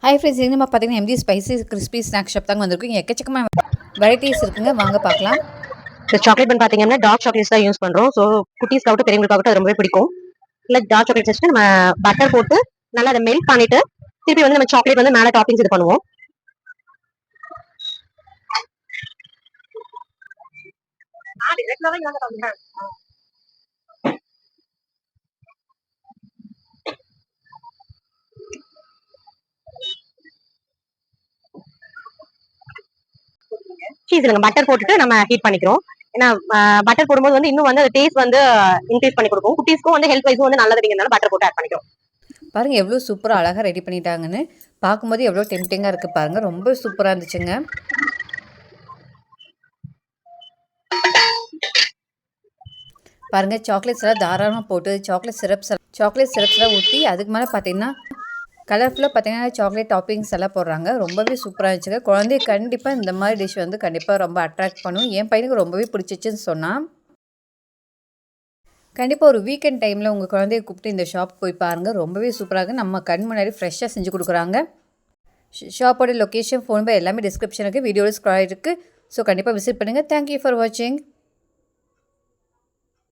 Hi friends, இது நம்ம பார்த்தீங்கன்னா MG spicy crispy snack shop தாங்க வந்திருக்கும். இங்கே எக்கச்சக்கமாக வெரைட்டிஸ் இருக்குங்க, வாங்க பார்க்கலாம். சாக்லேட் பண்ண பார்த்தீங்கன்னா டார்க் சாக்லேட்ஸ் தான் யூஸ் பண்ணுறோம். ஸோ குட்டீஸ்க்காகட்டும் பெரியவங்களுக்காகட்டும் அது ரொம்பவே பிடிக்கும். இல்லை டார்க் சாக்லேட் வச்சுட்டு நம்ம பட்டர் போட்டு நல்லா அதை மெல்ட் பண்ணிட்டு திருப்பி வந்து நம்ம சாக்லேட் வந்து மேலே டாப்பிங்ஸ் இது பண்ணுவோம். சீஸ் இல்லைங்க, பட்டர் போட்டுட்டு நம்ம ஹீட் பண்ணிக்கிறோம். ஏன்னா பட்டர் போடும்போது வந்து இன்னும் வந்து டேஸ்ட் வந்து இன்க்ரீஸ் பண்ணி கொடுக்கும். குட்டீஸ்க்கும் வந்து ஹெல்த் வைஸும் வந்து நல்லதுங்கிறதுனால பட்டர் போட்டு ஆட் பண்ணிக்கிறோம். பாருங்கள் எவ்வளோ சூப்பராக அழகாக ரெடி பண்ணிட்டாங்கன்னு பார்க்கும்போது எவ்வளோ டெம்டிங்காக இருக்குது பாருங்கள். ரொம்ப சூப்பராக இருந்துச்சுங்க. பாருங்கள் சாக்லேட்ஸ் எல்லாம் தாராளமாக போட்டு சாக்லேட் சிரப்ஸ்லாம் ஊற்றி அதுக்கு மேலே பார்த்தீங்கன்னா கலர்ஃபுல்லாக பார்த்தீங்கன்னா சாக்லேட் டாப்பிங்ஸ் எல்லாம் போடுறாங்க. ரொம்பவே சூப்பராக இருந்துச்சுங்க. குழந்தைய கண்டிப்பாக இந்த மாதிரி டிஷ் வந்து கண்டிப்பாக ரொம்ப அட்ராக்ட் பண்ணும். என் பையனுக்கு ரொம்பவே பிடிச்சிச்சுன்னு சொன்னான். கண்டிப்பாக ஒரு வீக்கெண்ட் டைமில் உங்கள் குழந்தைய கூப்பிட்டு இந்த ஷாப் போய் பாருங்கள். ரொம்பவே சூப்பராக நம்ம கண் முன்னாடி ஃப்ரெஷ்ஷாக செஞ்சு கொடுக்குறாங்க. ஷாப்போட லொக்கேஷன், ஃபோன் நம்பர் எல்லாமே டிஸ்கிரிப்ஷனுக்கு வீடியோவில் ஸ்க்ரால் இருக்குது. ஸோ கண்டிப்பாக விசிட் பண்ணுங்கள். தேங்க்யூ ஃபார் வாட்சிங்.